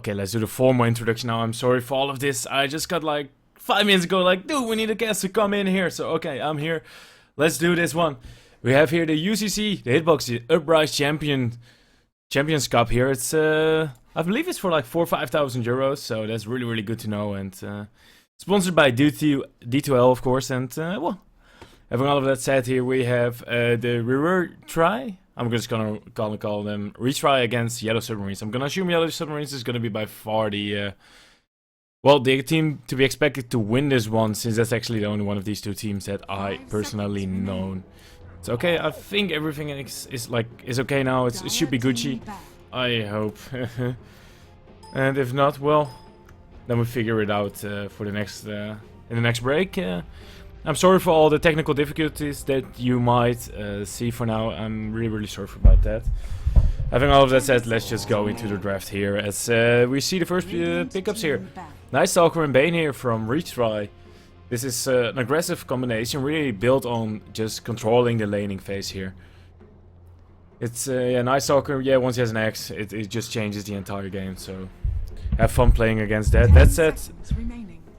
Okay, let's do the formal introduction now. I'm sorry for all of this. I just got like 5 minutes ago like, dude, we need a guest to come in here. So, okay, I'm here. Let's do this one. We have here the UCC, the Hitbox, the Uprise Champions Cup here. It's, I believe it's for like 4,000 or 5,000 euros. So that's really, really good to know. And sponsored by D2L, of course. And, well, having all of that said here, we have the Retry. I'm just gonna call them Retry against Yellow Submarines. I'm gonna assume Yellow Submarines is gonna be by far the team to be expected to win this one, since that's actually the only one of these two teams that I personally know. So okay, I think everything is okay now. It should be Gucci, I hope. And if not, well, then we figure it out for the next in the next break. I'm sorry for all the technical difficulties that you might see for now. I'm really, really sorry about that. Having all of that said, let's just go into the draft here as we see the first pickups here. Nice Stalker and Bane here from Retry. This is an aggressive combination, really built on just controlling the laning phase here. It's yeah, Nice Stalker, yeah, once he has an axe, it just changes the entire game, so have fun playing against that. That said,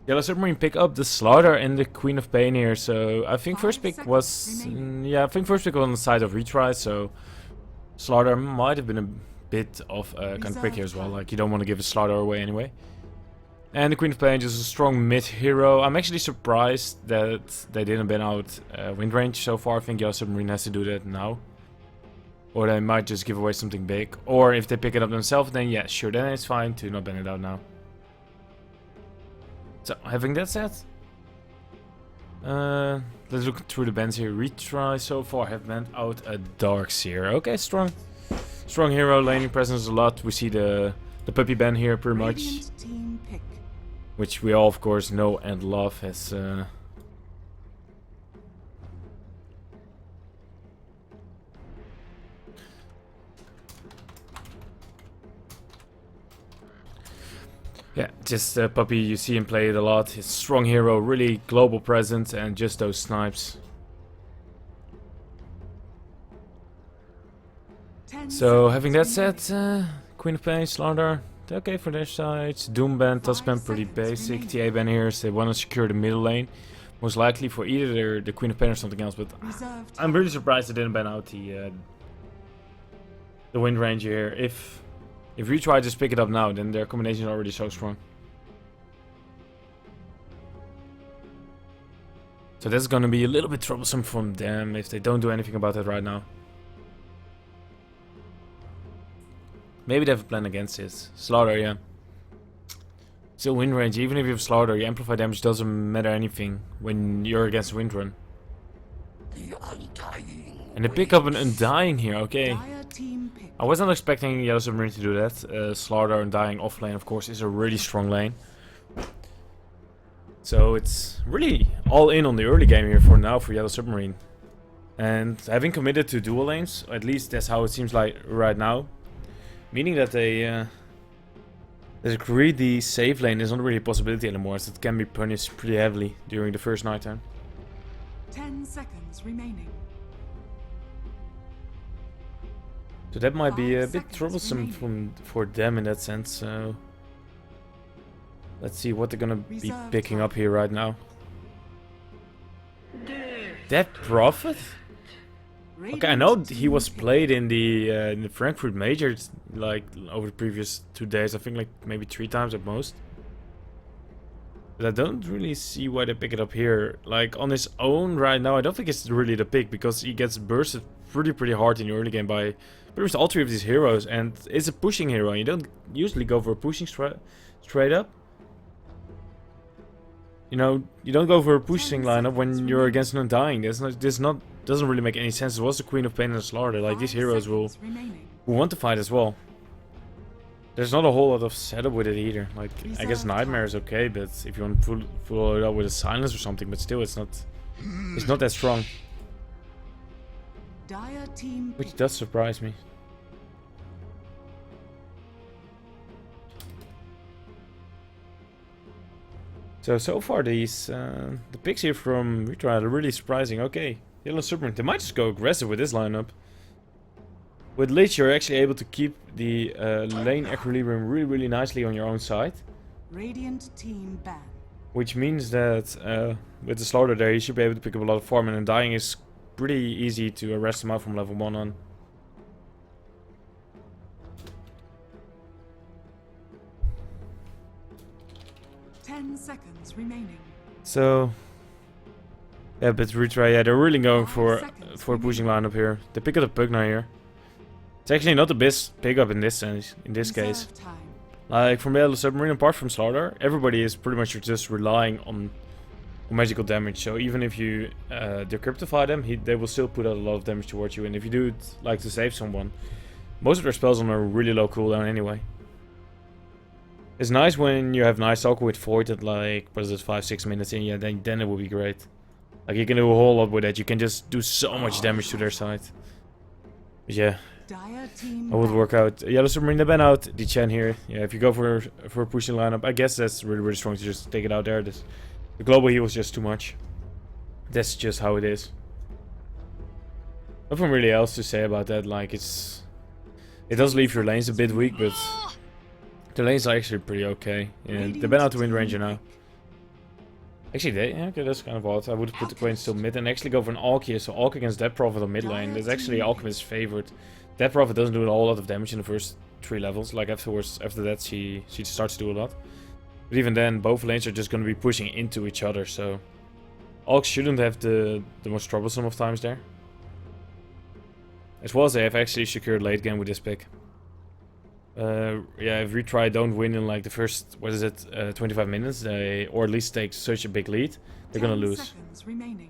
Yellow Submarine pick up the Slaughter and the Queen of Pain here, so I think first pick was... yeah, I think first pick was on the side of Retry, so Slaughter might have been a bit of kind of quick here as well, like you don't want to give a Slaughter away anyway. And the Queen of Pain is a strong mid hero. I'm actually surprised that they didn't ban out wind range so far. I think Yellow Submarine has to do that now. Or they might just give away something big. Or if they pick it up themselves, then yeah, sure, then it's fine to not ban it out now. So, having that said, let's look through the bans here. Retry so far have banned out a Darkseer. Okay, strong hero, laning presence a lot. We see the puppy ban here pretty much, which we all of course know and love as yeah, just Puppy, you see him play it a lot. He's a strong hero, really global presence, and just those snipes. So, having that said, Queen of Pain, Slaughter, okay for their sides. Doom ban, Tusk ban, pretty basic. TA ban here, so they want to secure the middle lane. Most likely for either the Queen of Pain or something else, but I'm really surprised they didn't ban out the Wind Ranger here. If we try to just pick it up now, then their combination is already so strong. So that's gonna be a little bit troublesome for them if they don't do anything about that right now. Maybe they have a plan against this. Slaughter, yeah. Still wind range, even if you have Slaughter, your amplify damage doesn't matter anything when you're against wind run. And they pick up an Undying here, okay. I was not expecting Yellow Submarine to do that. Slaughter and Dying off lane, of course, is a really strong lane. So it's really all in on the early game here for now for Yellow Submarine. And having committed to dual lanes, at least that's how it seems like right now. Meaning that they greedy safe lane is not really a possibility anymore, as it can be punished pretty heavily during the first night time. 10 seconds remaining. So that might be a bit troublesome for them in that sense. So let's see what they're gonna be picking up here right now. That Prophet? Okay, I know he was played in the Frankfurt Major like over the previous 2 days. I think like maybe 3 times at most. But I don't really see why they pick it up here. Like on his own right now, I don't think it's really the pick, because he gets bursted pretty hard in the early game by pretty much all 3 of these heroes, and it's a pushing hero. You don't usually go for a pushing straight up. You know, you don't go for a pushing lineup when you're against an Undying. Doesn't really make any sense. It was the Queen of Pain and Slaughter. Like these heroes will want to fight as well. There's not a whole lot of setup with it either. Like I guess Nightmare is okay, but if you want to follow it up with a Silence or something, but still it's not that strong. Which does surprise me. So far these the picks here from Retry are really surprising. Okay, Yellow Submarine, they might just go aggressive with this lineup. With Lich, you're actually able to keep the lane equilibrium really nicely on your own side. Radiant team ban. Which means that with the Slaughter there, you should be able to pick up a lot of farm, and then dying is pretty easy to arrest him out from level 1 on. Seconds remaining. So, yeah, but Retry, yeah, they're really going for a pushing lineup here. They pick up the Pugna here. It's actually not the best pickup in this sense, in this case. Time. Like from the Submarine, apart from Slaughter, everybody is pretty much just relying on magical damage. So even if you decryptify them, they will still put out a lot of damage towards you. And if you do it like to save someone, most of their spells on a really low cooldown anyway. It's nice when you have nice Alchemy with Void at like, what is it, 5-6 minutes in, yeah, then it will be great. Like you can do a whole lot with that, you can just do so much damage to their side. But yeah, I would work out. Yellow Submarine, the ban out, the Chen here. Yeah, if you go for a pushing lineup, I guess that's really strong to just take it out there. The global heal was just too much. That's just how it is. Nothing really else to say about that, like it does leave your lanes a bit weak, but the lanes are actually pretty okay. Yeah, they ban out the Wind Ranger now. Actually, yeah, okay, that's kind of odd. I would have put the Queen still mid and actually go for an Alk here. So Alk against Death Prophet on mid lane. That's actually Alchemist's favorite. Death Prophet doesn't do a whole lot of damage in the first 3 levels. Like afterwards, after that, she starts to do a lot. But even then, both lanes are just going to be pushing into each other. So Alk shouldn't have the most troublesome of times there. As well as they have actually secured late game with this pick. Yeah, if Retry don't win in like the first, 25 minutes, or at least take such a big lead, they're gonna lose. 10 seconds remaining.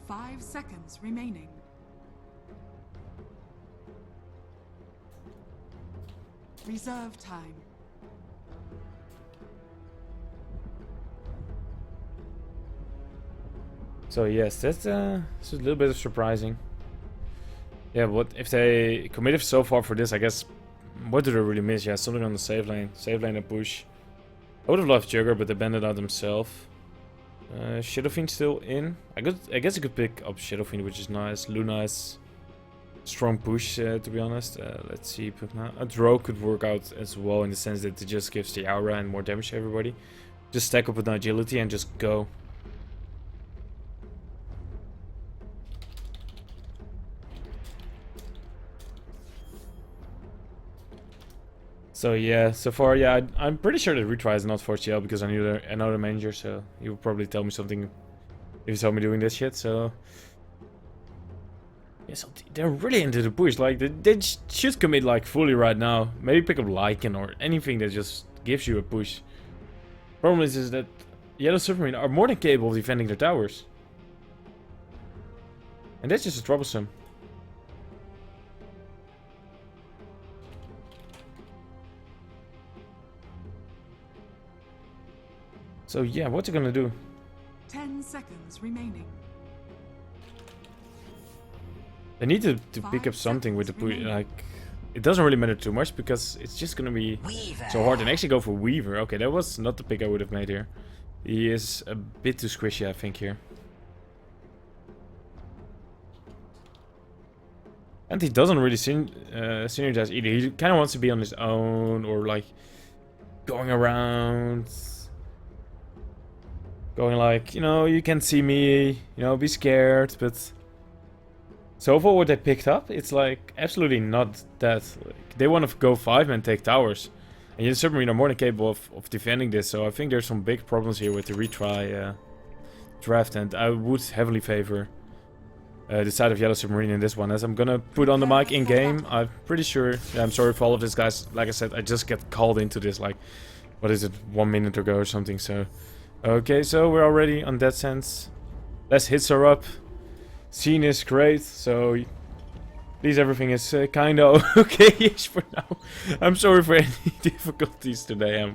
5 seconds remaining. Reserve time. So yes, that's a little bit surprising. Yeah, what if they committed so far for this? I guess what do they really miss? Yeah, something on the save lane and push. I would have loved Jugger, but they banned it out themselves. Shadowfiend still in. I guess I could pick up Shadowfiend, which is nice. Luna's strong push, to be honest. Let's see, a Drow could work out as well in the sense that it just gives the aura and more damage to everybody. Just stack up with agility and just go. So yeah, so far, yeah, I'm pretty sure that Retry is not for CL because I know the manager, so he will probably tell me something if he saw me doing this shit, so... Yeah, so they're really into the push, like, they should commit, like, fully right now. Maybe pick up Lycan or anything that just gives you a push. Problem is that Yellow Submarine are more than capable of defending their towers. And that's just troublesome. So yeah, what's it gonna do? 10 seconds remaining. They need to pick up something with the push, like... It doesn't really matter too much because it's just gonna be so hard. And actually go for Weaver. Okay, that was not the pick I would have made here. He is a bit too squishy, I think, here. And he doesn't really synergize either. He kind of wants to be on his own or like going around. Going like, you know, you can see me, you know, be scared, but... So far what they picked up, it's like absolutely not that. Like, they want to go 5-man take towers. And the Submarine are more than capable of defending this, so I think there's some big problems here with the Retry draft, and I would heavily favor the side of Yellow Submarine in this one, as I'm gonna put on the mic in-game. I'm pretty sure, yeah, I'm sorry for all of this, guys. Like I said, I just get called into this, like, what is it, 1 minute ago or something, so... Okay, so we're already on that sense. Less hits are up. Scene is great, so at least everything is kind of okay-ish for now. I'm sorry for any difficulties today.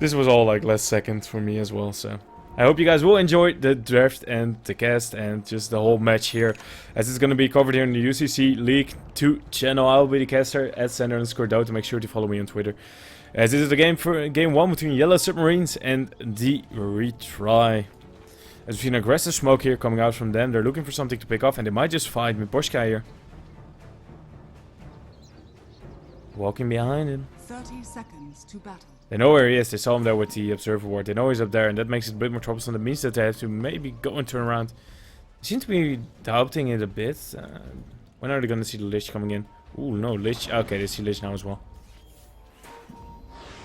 This was all like last second for me as well, so... I hope you guys will enjoy the draft and the cast and just the whole match here, as it's going to be covered here in the UCC League 2 channel. I will be the caster at @Sander_Dota. Make sure to follow me on Twitter. As this is the game 1 between Yellow Submarines and the Retry. There's been aggressive smoke here coming out from them. They're looking for something to pick off, and they might just fight Miborska here. Walking behind him. 30 seconds to battle. They know where he is. They saw him there with the observer ward. They know he's up there, and that makes it a bit more troublesome. That means that they have to maybe go and turn around. They seem to be doubting it a bit. When are they going to see the Lich coming in? Ooh, no, Lich. Okay, they see Lich now as well.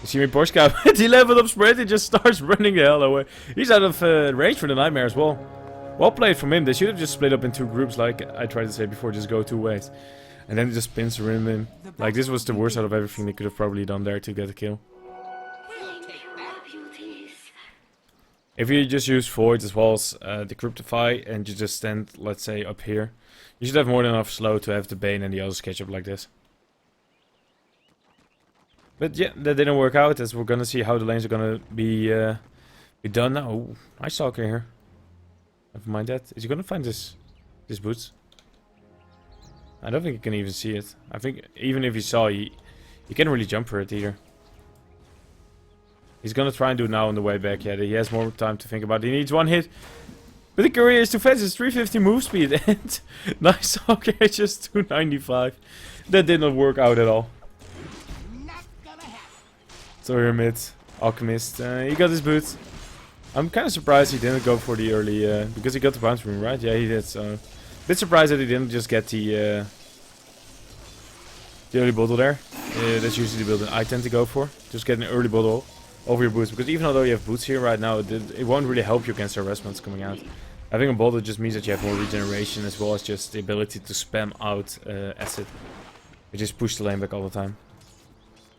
You see me, Borska, with the level up sprint, he just starts running the hell away. He's out of range for the Nightmare as well. Well played from him. They should have just split up in two groups, like I tried to say before, just go two ways. And then he just spins around him. Like, this was the worst out of everything they could have probably done there to get a kill. If you just use Void as well as the Cryptify, and you just stand, let's say, up here, you should have more than enough slow to have the Bane and the others catch up like this. But yeah, that didn't work out, as we're gonna see how the lanes are gonna be done now. Ooh, nice stalker here. Never mind that. Is he gonna find this boots? I don't think he can even see it. I think even if he saw, he can't really jump for it either. He's gonna try and do it now on the way back. Yeah, he has more time to think about it. He needs one hit. But the courier is too fast. It's 350 move speed. And nice stalker, just 295. That did not work out at all. So here mid, Alchemist, he got his boots. I'm kind of surprised he didn't go for the early, because he got the bounce room, right? Yeah, he did, so... Bit surprised that he didn't just get the early bottle there. That's usually the build that I tend to go for. Just get an early bottle over your boots, because even although you have boots here right now, it won't really help you against the harassments coming out. Having a bottle just means that you have more regeneration, as well as just the ability to spam out acid. You just push the lane back all the time.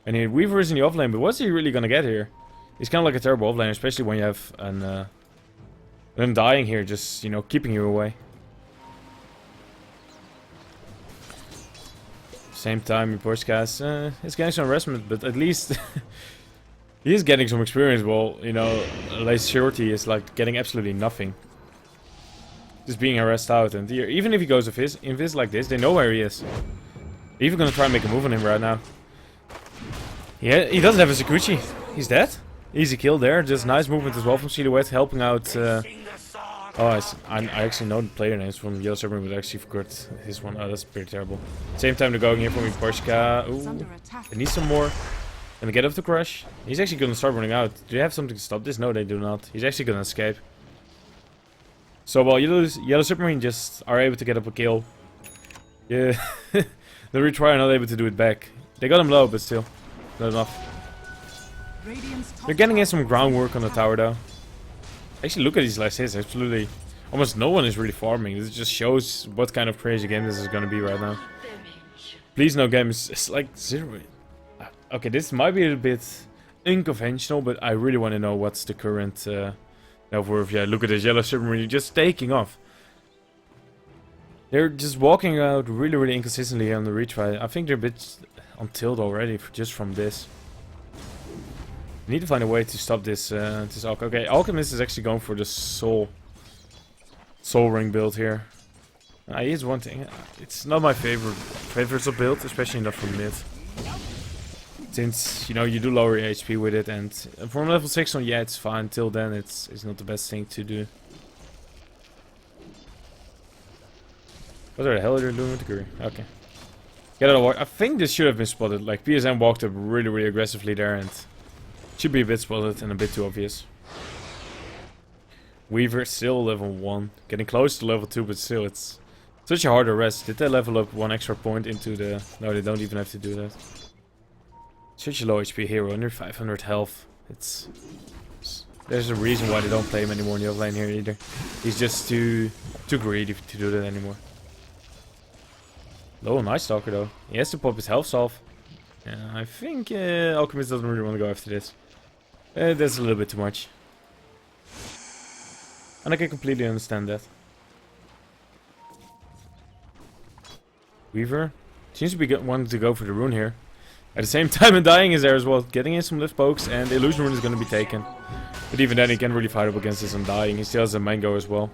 And here, Weaver is in the offlane, but what's he really gonna get here? He's kind of like a terrible offlane, especially when you have an dying here, just, you know, keeping you away. Same time, Miborska is getting some harassment, but at least he is getting some experience. Well, you know, Lace Shorty is like getting absolutely nothing. Just being harassed out, and here, even if he goes invis like this, they know where he is. They're even gonna try and make a move on him right now. Yeah, he doesn't have a Sakuchi. He's dead. Easy kill there. Just nice movement as well from Silhouette, helping out. Oh, I actually know the player names from Yellow Submarine, but I actually forgot his one. Oh, that's pretty terrible. Same time they're going here for me, Borska. Ooh, they need some more. Gonna get up the crush. He's actually gonna start running out. Do they have something to stop this? No, they do not. He's actually gonna escape. So while Yellow Submarine just are able to get up a kill, yeah, the Retry are not able to do it back. They got him low, but still. Not enough. They're getting in some groundwork on the tower though. Actually, look at these last hits. Absolutely, almost no one is really farming. This just shows what kind of crazy game this is gonna be right now. Please, no game is like zero. Okay, this might be a bit unconventional, but I really want to know what's the current net worth. Yeah, look at this Yellow Submarine just taking off. They're just walking out really inconsistently on the retry. I think they're a bit on tilt already just from this. We need to find a way to stop this. Okay, Alchemist is actually going for the soul ring build here. Here's one thing. It's not my favorite build, especially not from mid. Since, you know, you do lower your HP with it, and from level 6 on, yeah, it's fine. Till then, it's not the best thing to do. What the hell are they doing with the Guri? Okay. Get out of walk. I think this should have been spotted. Like, PSM walked up really aggressively there, and should be a bit spotted and a bit too obvious. Weaver still level 1. Getting close to level 2, but still, it's such a hard arrest. Did they level up 1 extra point into the... No, they don't even have to do that. Such a low HP hero, under 500 health. There's a reason why they don't play him anymore in the offlane here either. He's just too greedy to do that anymore. Oh, nice stalker though. He has to pop his health off. Yeah, I think Alchemist doesn't really want to go after this. That's a little bit too much. And I can completely understand that. Weaver seems to be wanting to go for the rune here. At the same time, Undying is there as well, getting in some lift pokes, and the illusion rune is going to be taken. But even then, he can't really fight up against this Undying. He still has a mango as well.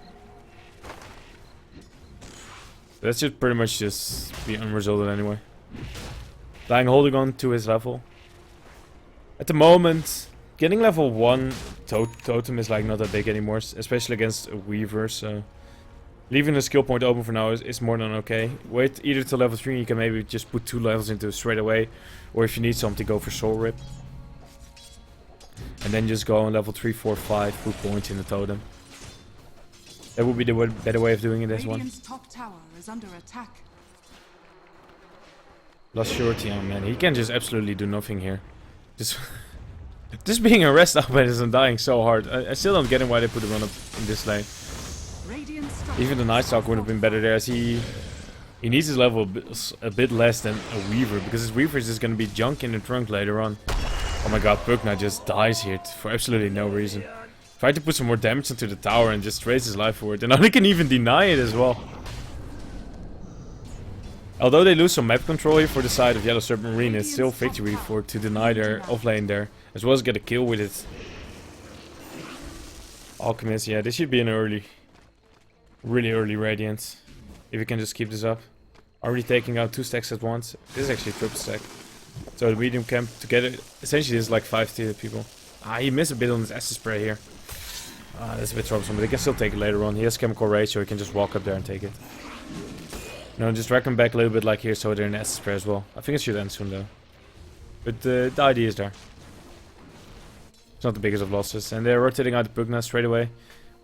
That should pretty much just be unresolved anyway. Dying holding on to his level. At the moment, getting level 1 totem is like not that big anymore, especially against a Weaver, so... Leaving the skill point open for now is more than okay. Wait either till level 3 and you can maybe just put 2 levels into it straight away. Or if you need something, go for Soul Rip. And then just go on level 3, 4, 5, put points in the totem. That would be the better way of doing it, this one. Radiant's top tower is under attack. Lost Shorty, oh man, he can just absolutely do nothing here. Just being harassed up by this and dying so hard. I still don't get why they put him on in this lane. Even the Night Stalker would have been better there, as he needs his level a bit less than a Weaver, because his Weaver is just going to be junk in the trunk later on. Oh my god, Pugna just dies here for absolutely no reason. Tried to put some more damage into the tower and just trades his life for it, and now he can even deny it as well. Although they lose some map control here for the side of Yellow Submarine, it's still victory to deny their offlane there, as well as get a kill with it. Alchemist, yeah, this should be an really early Radiant. If we can just keep this up. Already taking out 2 stacks at once. This is actually a triple stack. So the medium camp together, essentially is like 5 tier people. Ah, he missed a bit on his acid spray here. Ah, that's a bit troublesome, but he can still take it later on. He has chemical rage, so he can just walk up there and take it. No, just drag him back a little bit like here, so they're in acid spray as well. I think it should end soon though. But the idea is there. It's not the biggest of losses. And they're rotating out the Pugna straight away.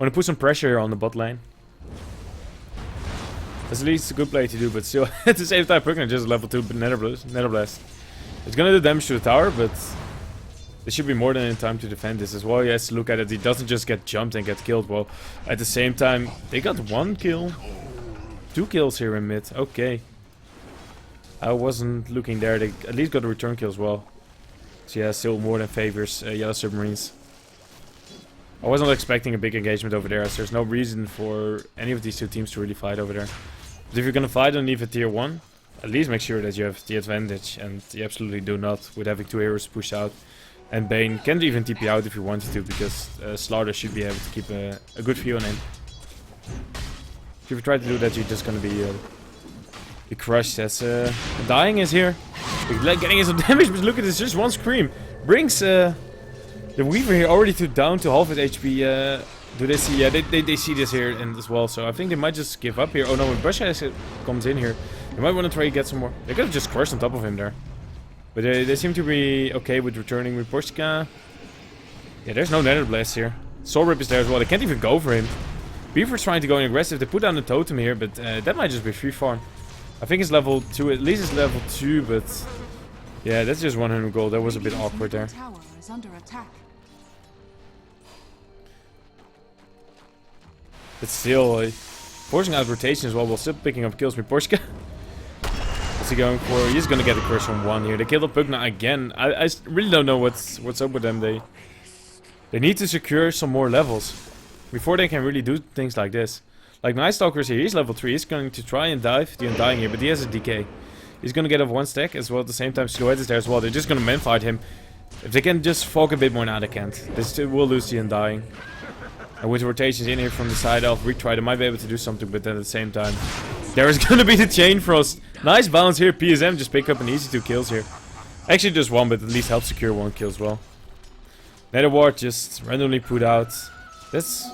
Want to put some pressure here on the bot lane. That's at least a good play to do, but still, at the same time, Pugna just level 2 Netherblast. It's gonna do damage to the tower, but there should be more than in time to defend this as well. He has to look at it. He doesn't just get jumped and get killed. Well, at the same time, they got 1 kill. 2 kills here in mid. Okay. I wasn't looking there. They at least got a return kill as well. So yeah, still more than favors Yellow Submarines. I wasn't expecting a big engagement over there, as there's no reason for any of these 2 teams to really fight over there. But if you're gonna fight on even tier 1, at least make sure that you have the advantage, and you absolutely do not with having 2 heroes push out. And Bane can even TP out if you wanted to, because Slaughter should be able to keep a good view on him. If you try to do that, you're just gonna be crushed, as dying is here. Getting some damage, but look at this, just 1 scream. Brings the Weaver here already down to half his HP. Do they see? Yeah, they see this here and as well. So I think they might just give up here. Oh no, when Brush comes in here, they might want to try to get some more. They could have just crushed on top of him there. But they seem to be okay with returning with Porshka. Yeah, there's no Nether Blast here. Soul Rip is there as well. They can't even go for him. Beaver's trying to go in aggressive. They put down the totem here, but that might just be free farm. I think it's level 2. At least it's level 2, but yeah, that's just 100 gold. That was a bit awkward there. Tower is under attack. But still, forcing out rotation as well while still picking up kills with Porshka. What's he going for? He's gonna get a curse on 1 here. They killed Pugna again. I really don't know what's up with them. They need to secure some more levels before they can really do things like this. Like Night Stalker's here, he's level 3. He's going to try and dive the Undying here, but he has a DK. He's gonna get off 1 stack as well. At the same time, Silhouette is there as well. They're just gonna man fight him. If they can just fog a bit more, now they can't. They still will lose the Undying. And with rotations in here from the side of Retry, they might be able to do something, but then at the same time, there is going to be the Chain Frost. Nice balance here. PSM just pick up an easy 2 kills here. Actually just 1, but at least help secure 1 kill as well. Nether Ward just randomly put out. That's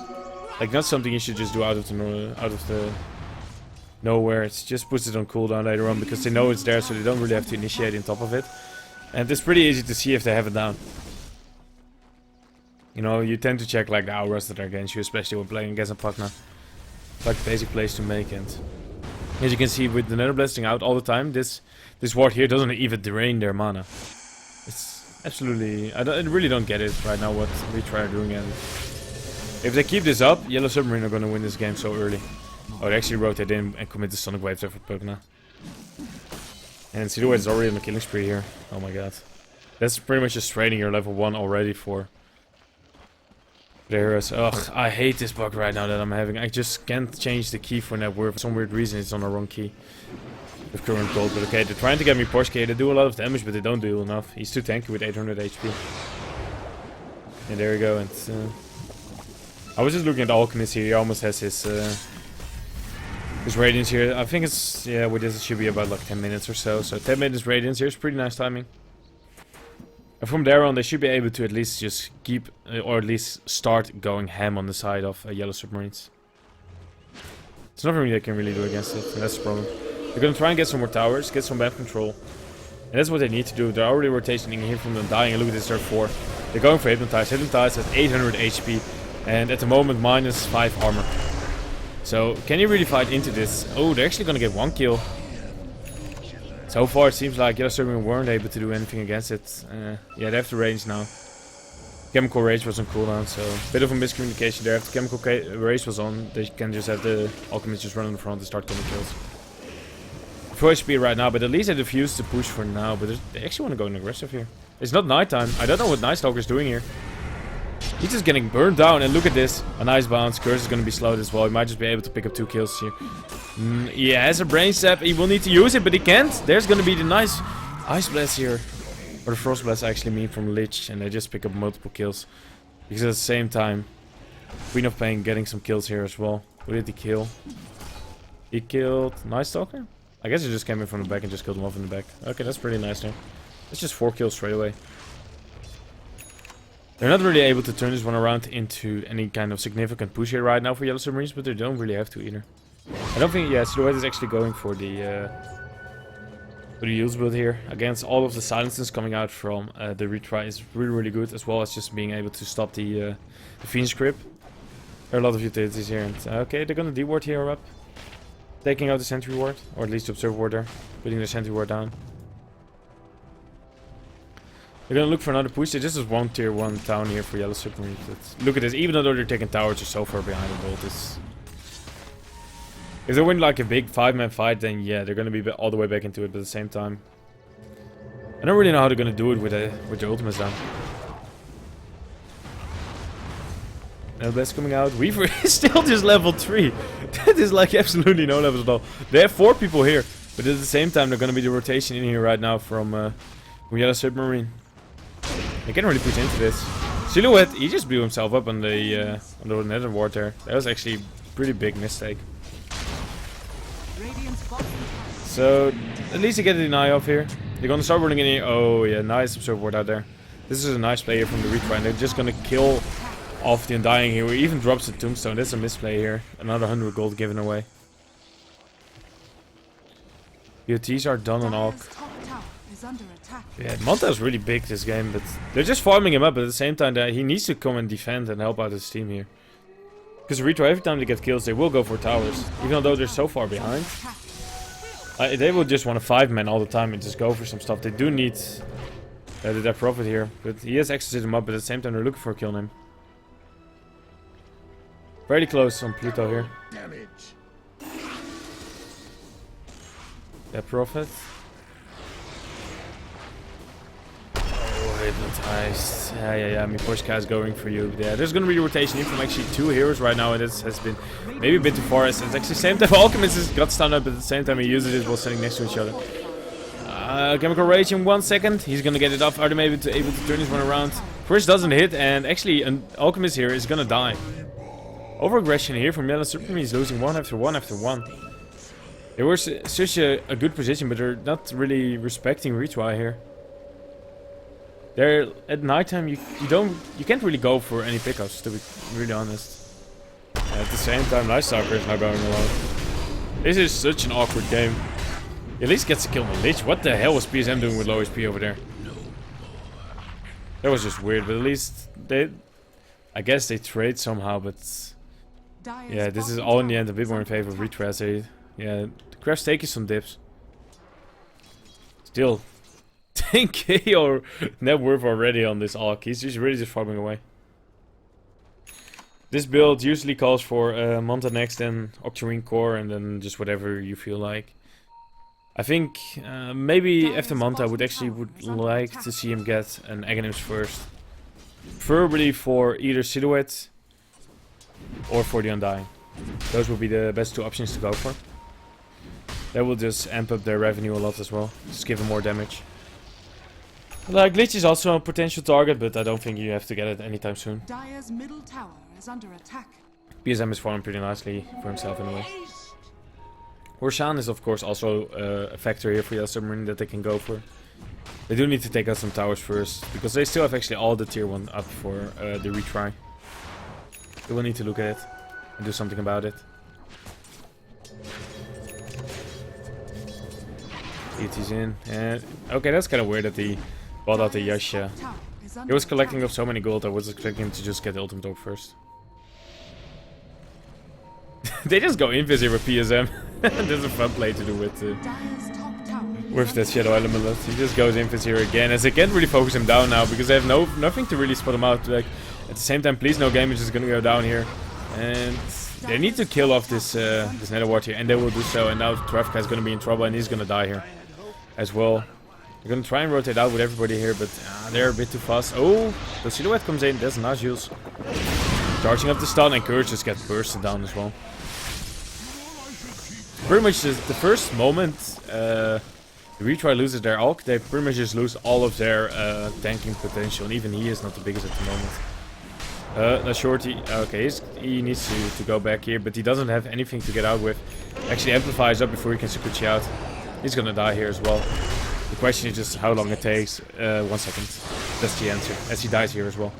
like not something you should just do out of the nowhere. It just puts it on cooldown later on, because they know it's there, so they don't really have to initiate on top of it. And it's pretty easy to see if they have it down. You know, you tend to check like the auras that are against you, especially when playing against a Pugna. It's like the basic place to make, and as you can see with the Nether Blasting out all the time, this ward here doesn't even drain their mana. It's absolutely... I really don't get it right now what Retry are doing, and if they keep this up, Yellow Submarine are going to win this game so early. Oh, they actually rotate in and commit the Sonic Wave there for Pugna. And Silhouette is already on the killing spree here. Oh my god. That's pretty much just trading your level 1 already for... There's, ugh, I hate this bug right now that I'm having. I just can't change the key for that word. For some weird reason it's on the wrong key. With current gold, but okay, they're trying to get me Porsche. They do a lot of damage, but they don't do enough. He's too tanky with 800 HP. And there we go, and I was just looking at the Alchemist here. He almost has his Radiance here. I think it's, yeah, with this it should be about like 10 minutes or so. So 10 minutes Radiance here is pretty nice timing. And from there on, they should be able to at least just keep, or at least start going ham on the side of yellow submarines. There's nothing they can really do against it, and that's the problem. They're gonna try and get some more towers, get some map control. And that's what they need to do. They're already rotating here from them dying, and look at this, they're 4. They're going for Hypnotize. Hypnotize at 800 HP, and at the moment minus 5 armor. So, can you really fight into this? Oh, they're actually gonna get 1 kill. So far, it seems like Yellow Submarine weren't able to do anything against it. Yeah, they have the range now. Chemical Rage was on cooldown, so bit of a miscommunication there. If the Chemical Rage was on, they can just have the Alchemist just run in the front and start getting kills. 4 HP right now, but at least they defuse the push for now. But they actually want to go in aggressive here. It's not nighttime. I don't know what Night Stalker's doing here. He's just getting burned down, and look at this. A nice bounce. Curse is going to be slowed as well. He might just be able to pick up 2 kills here. He has a brain sap. He will need to use it, but he can't. There's going to be the nice Ice Blast here. Or the Frost Blast actually mean from Lich, and they just pick up multiple kills. Because at the same time, Queen of Pain getting some kills here as well. Who did he kill? He killed Night Stalker? I guess he just came in from the back and just killed him off in the back. Okay, that's pretty nice there. That's just 4 kills straight away. They're not really able to turn this one around into any kind of significant push here right now for Yellow Submarines, but they don't really have to either. I don't think, yeah, Silhouette is actually going for the use build here. Against all of the silences coming out from the Retry is really, really good, as well as just being able to stop the Fiend's Grip. There are a lot of utilities here, and okay, they're gonna D-ward here up. Taking out the Sentry Ward, or at least the Observer Ward there. Putting the Sentry Ward down. They're gonna look for another push. This is one tier 1 town here for Yellow Submarine. But look at this, even though they're taking towers, they're so far behind the bolt. If they win like a big 5-man fight, then yeah, they're gonna be all the way back into it. But at the same time, I don't really know how they're gonna do it with the ultimates down. Blast coming out. Weaver is still just level 3. That is like absolutely no levels at all. They have 4 people here, but at the same time, they're gonna be the rotation in here right now from Yellow Submarine. They can't really push into this. Silhouette, he just blew himself up on the Nether Ward there. That was actually a pretty big mistake. So, at least they get the deny off here. They're gonna start running in here. Oh yeah, nice Observer Ward out there. This is a nice play here from the Retry, and they're just gonna kill off the Undying here. He even drops the Tombstone. That's a misplay here. Another 100 gold given away. BOTs are done on Alk. Yeah, Manta is really big this game, but they're just farming him up. But at the same time, he needs to come and defend and help out his team here. Because Retry, every time they get kills, they will go for towers. Even though they're so far behind. They will just want to 5-man all the time and just go for some stuff. They do need their profit here. But he has access him up, but at the same time, they're looking for a kill name. Very close on Pluto here. That profit. Hypnotized. Yeah. Miposhka is going for you. Yeah, there's gonna be a rotation in from actually 2 heroes right now, and this has been maybe a bit too far. It's actually the same time Alchemist has got stunned up, but at the same time he uses it while standing next to each other. Chemical Rage in 1 second. He's gonna get it off. Are they maybe able to turn this one around? First doesn't hit, and actually an Alchemist here is gonna die. Over-aggression here from Yellow Submarine. He's losing 1 after 1 after 1. They were such a good position, but they're not really respecting Retry here. They're at nighttime. You can't really go for any pickups, to be really honest. At the same time, Night Stalker is not going alone. This is such an awkward game. He at least gets a kill on Lich. What the hell was PSM doing with low HP over there? That was just weird, but at least I guess they trade somehow, but yeah, this is all in the end a bit more in favor of Retry. Yeah, the Crash taking some dips. Still 10k or net worth already on this Alk. He's just really just farming away. This build usually calls for Manta next, then Octarine Core, and then just whatever you feel like. I think maybe after Manta I would like to see him get an Aghanims first. Preferably for either Silhouette or for the Undying. Those would be the best 2 options to go for. That will just amp up their revenue a lot as well. Just give them more damage. Like, Lich is also a potential target, but I don't think you have to get it anytime soon. Dire's middle tower is under attack. PSM is farming pretty nicely for himself anyway. Roshan is of course also a factor here for Yellow Submarine that they can go for. They do need to take out some towers first, because they still have actually all the tier 1 up for the retry. They will need to look at it and do something about it. ET's in, and okay, that's kind of weird that he bought out the Yasha. He was collecting up so many gold, I was expecting him to just get the ultimate orb first. They just go invis here with PSM. There's a fun play to do with that Shadow Element. He just goes invis here again, as they can't really focus him down now, because they have nothing to really spot him out. Like, at the same time, Please No Game is just gonna go down here. And they need to kill off this Nether Ward here, and they will do so. And now Trafka is gonna be in trouble, and he's gonna die here as well. They're gonna try and rotate out with everybody here, but they're a bit too fast. Oh, the Silhouette comes in. That's nice, Jules. Charging up the stun, and Courage just gets bursted down as well. Pretty much the first moment the Retry loses their Alk, they pretty much just lose all of their tanking potential, and even he is not the biggest at the moment. That's Shorty. Okay, he needs to go back here, but he doesn't have anything to get out with. Actually, Amplify is up before he can Sukuchi out. He's gonna die here as well. The question is just how long it takes. 1 second. That's the answer, as he dies here as well.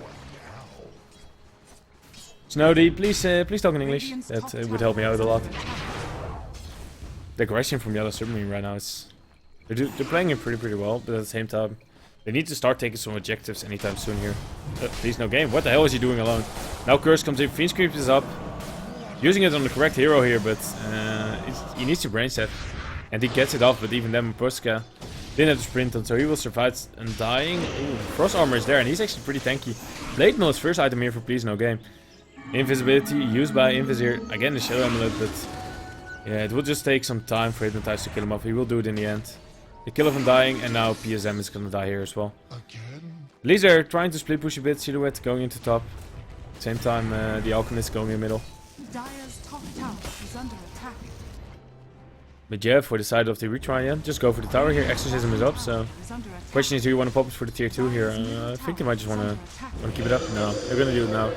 Snowdy, please talk in English. That would help me out a lot. The aggression from Yellow Submarine right now is... They're playing it pretty well, but at the same time, they need to start taking some objectives anytime soon here. Please No Game. What the hell is he doing alone? Now Curse comes in, Fiend Creep is up. Using it on the correct hero here, but he needs to brain set. And he gets it off, but even then Puska didn't have to sprint on, so he will survive and dying. Ooh, Frost Armor is there, and he's actually pretty tanky. Blade Mail is first item here for Please No Game. Invisibility used by Invisir. Again, the Shadow Amulet, but yeah, it will just take some time for Hypnotize to kill him off. He will do it in the end. The kill of him dying, and now PSM is gonna die here as well. At least they're trying to split push a bit. Silhouette going into top. Same time, the Alchemist going in middle. Dire's top tower is under attack. But yeah, for the side of the Retry, yeah, just go for the tower here. Exorcism is up, so... Question is, do you want to pop it for the tier 2 here? I think they might just want to keep it up. No, they're gonna do it now.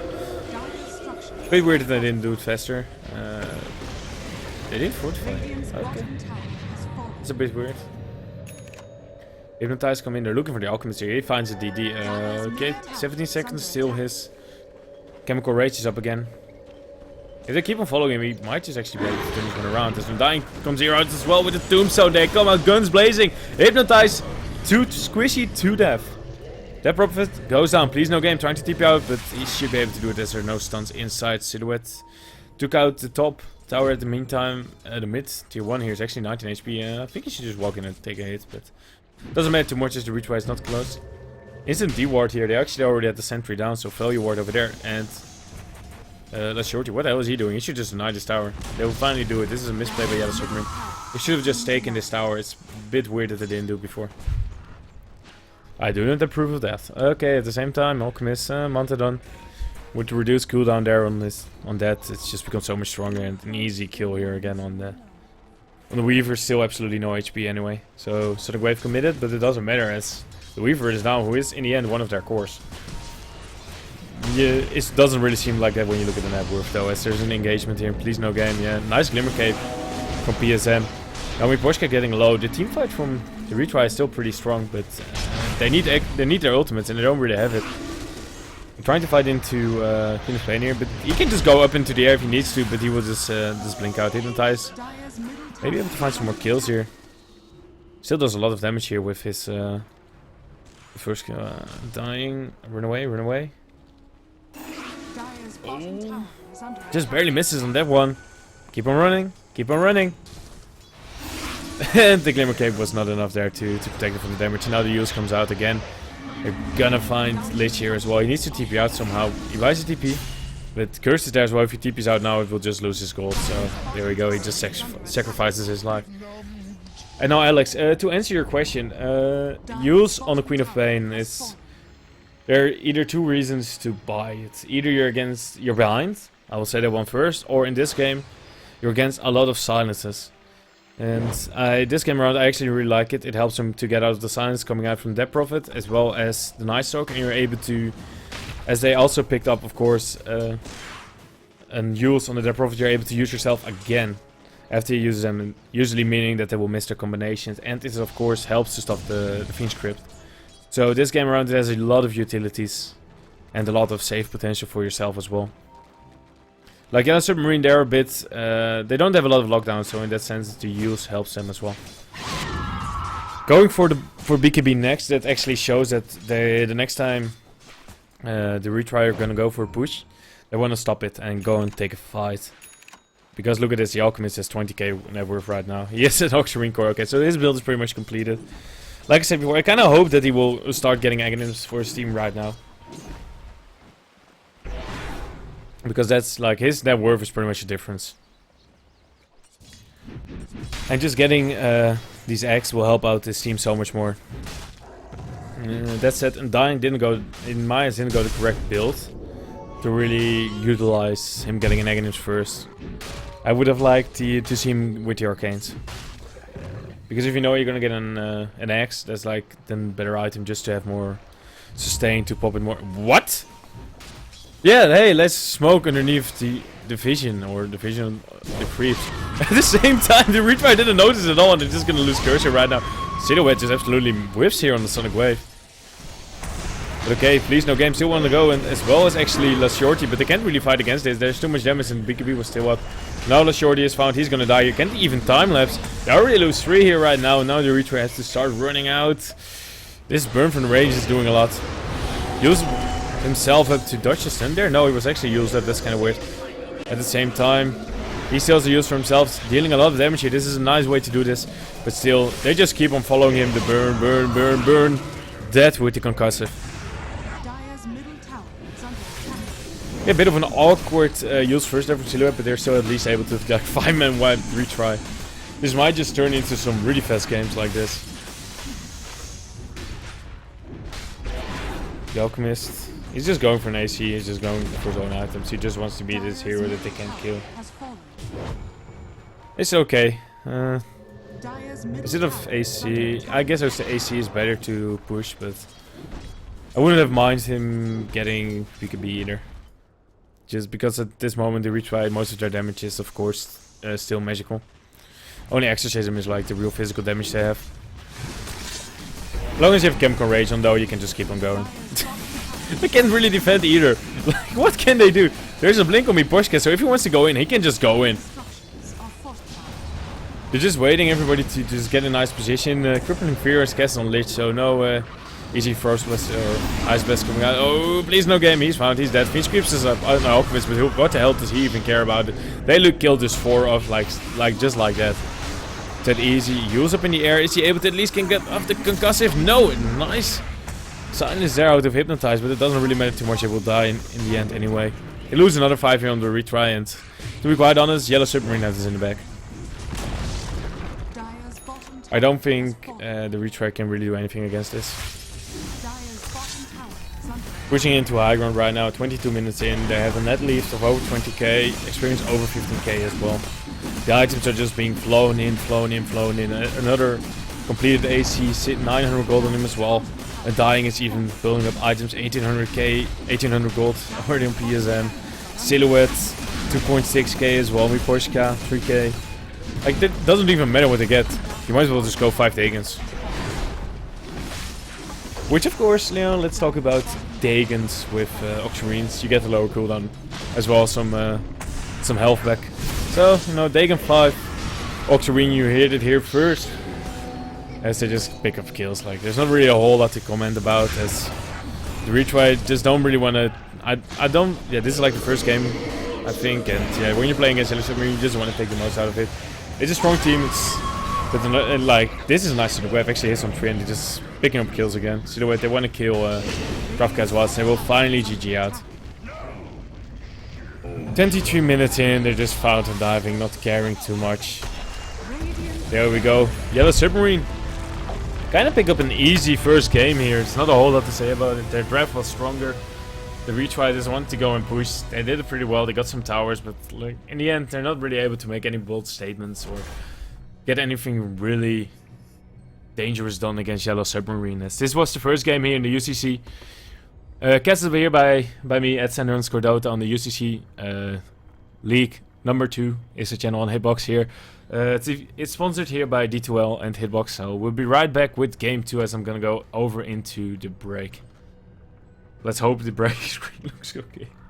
A bit weird that they didn't do it faster. They didn't fortify. Okay. It's a bit weird. Hypnotize come in, they're looking for the Alchemist here. He finds a DD. Okay, 17 seconds, still his Chemical Rage is up again. If they keep on following him, he might just actually be able to turn this one around. As Undying comes here out as well with the Tombstone. They come out, guns blazing. Hypnotize, too squishy to death. That Prophet goes down. Please No Game trying to TP out, but he should be able to do it as there are no stuns inside. Silhouette took out the top tower at the meantime. The mid tier 1 here is actually 19 HP. I think he should just walk in and take a hit, but doesn't matter too much as the Retry is not close. Instant D-ward here. They actually already had the sentry down, so failure ward over there. And let's Shorty. What the hell is he doing? He should just deny this tower. They will finally do it. This is a misplay by Yellow Submarine. They should have just taken this tower. It's a bit weird that they didn't do it before. I do not approve of that. Okay, at the same time, Alchemist, Mantadon. With the reduced cooldown there on that, it's just become so much stronger and an easy kill here again on the Weaver. Still absolutely no HP anyway. So the Wave committed, but it doesn't matter as the Weaver is now, who is in the end one of their cores. Yeah, it doesn't really seem like that when you look at the net worth though, as there's an engagement here. Please No Game, yeah, nice Glimmer Cape from PSM. Now with Boschka getting low, the team fight from the Retry is still pretty strong, but they need their ultimates and they don't really have it. I'm trying to fight into Queen of Pain here, but he can just go up into the air if he needs to, but he will just blink out, Hypnotize. Maybe able to find some more kills here. Still does a lot of damage here with his first kill. Dying, run away, run away. Oh. Just barely misses on that one. Keep on running, keep on running. And the Glimmer Cape was not enough there to protect it from the damage. And now the use comes out again. They're gonna find Lich here as well. He needs to TP out somehow. He buys a TP. But Curse is there as well. If he TPs out now, it will just lose his gold. So there we go. He just sacrifices his life. And now Alex, to answer your question, use on the Queen of Pain is... There are either two reasons to buy it. Either you're behind, I will say that one first, or in this game, you're against a lot of silences. And this game around, I actually really like it. It helps him to get out of the silence coming out from Dead Prophet, as well as the Night Stalker, and you're able to, as they also picked up, of course, and use on the Dead Prophet, you're able to use yourself again. after he uses them, usually meaning that they will miss their combinations, and this of course helps to stop the Fiend script. So this game around it has a lot of utilities and a lot of save potential for yourself as well. Like Yellow Submarine, they're a bit, they don't have a lot of lockdown, so in that sense the use helps them as well. Going for BKB next, that actually shows that the next time the Retry are gonna go for a push, they want to stop it and go and take a fight. Because look at this, the Alchemist has 20k net worth right now. He has an Oxmarine core, okay, so his build is pretty much completed. Like I said before, I kind of hope that he will start getting Aghanims for his team right now. Because that's like, his net worth is pretty much the difference. And just getting these eggs will help out this team so much more. That said, Undying didn't go, in my eyes, didn't go the correct build to really utilize him getting an Aghanims first. I would have liked to see him with the Arcanes. Because if you know you're gonna get an axe, that's like then better item just to have more sustain to pop it more. What? Yeah, hey, let's smoke underneath the vision or the vision of the creeps. At the same time, the Retry didn't notice at all, and they're just gonna lose cursor right now. Silhouette just absolutely whiffs here on the Sonic Wave. But okay, please no game, still want to go, and as well as actually La Shorty, but they can't really fight against this. There's too much damage and BKB was still up. Now La Shorty is found, he's gonna die. You can't even time lapse. They already lose 3 here right now, and now the Retry has to start running out. This burn from the range is doing a lot. Use himself up to dodge the stun there? No, he was actually used up, that's kind of weird. At the same time, he still has to use for himself, dealing a lot of damage here. This is a nice way to do this, but still, they just keep on following him. The burn, burn, burn, burn. Dead with the concussive. Yeah, a bit of an awkward use first there for Silhouette, but they're still at least able to like 5-man wide retry. This might just turn into some really fast games like this. The Alchemist, he's just going for an AC, he's just going for his own items. He just wants to be this hero that they can't kill. It's okay. Instead of AC, I guess I would say AC is better to push, but I wouldn't have minded him getting BKB either. Just because at this moment the Retry, most of their damage is of course still magical. Only Exorcism is like the real physical damage they have. As long as you have Chemical Rage on though, you can just keep on going. They can't really defend either. Like, what can they do? There's a blink on Miposhka, so if he wants to go in, he can just go in. They're just waiting everybody to just get a nice position. Crippling Fear is cast on Lich, so no easy Frost Blast or Ice Blast coming out. Oh, please no game, he's found, he's dead. Fiend Creeps is up, I don't know, Alchemist, but what the hell does he even care about it? They look killed this 4 off like just like that. That easy. Use up in the air. Is he able to at least can get off the concussive? No, nice. Silence there out of Hypnotize, but it doesn't really matter too much. He will die in the end anyway. He loses another 5 here on the Retry, and to be quite honest, Yellow Submarine has this in the back. I don't think the Retry can really do anything against this. Pushing into high ground right now, 22 minutes in. They have a net lead of over 20k, experience over 15k as well. The items are just being flown in, flown in, flown in. Another completed AC, 900 gold on him as well. And dying is even building up items, 1800k, 1800 gold already on PSM. Silhouette, 2.6k as well. Miposhka, 3k. Like, that doesn't even matter what they get. You might as well just go 5 Dagons. Which, of course, Leon, let's talk about Dagons with Oxmarines. You get the lower cooldown as well, some health back. So, you know, Dagon 5, Oxmarine, you hit it here first. As they just pick up kills. Like, there's not really a whole lot to comment about, as the Retry just don't really want to. I don't. Yeah, this is like the first game, I think, and yeah, when you're playing against Yellow Submarine, you just want to take the most out of it. It's a strong team. But like, this is a nice Silhouette. Actually hits on 3 and they're just picking up kills again. Silhouette, they want to kill Kravka as well, so they will finally GG out. 23 minutes in, they're just fountain diving, not caring too much. There we go. Yellow Submarine. Kind of pick up an easy first game here. It's not a whole lot to say about it. Their draft was stronger. The Retry just wanted to go and push. They did it pretty well. They got some towers, but like, in the end, they're not really able to make any bold statements or get anything really dangerous done against Yellow Submarine. As this was the first game here in the UCC. Casted here by me at Center_Dota on the UCC League Number 2 is a channel on Hitbox here. It's sponsored here by D2L and Hitbox, so we'll be right back with game 2 as I'm gonna go over into the break. Let's hope the break screen looks okay.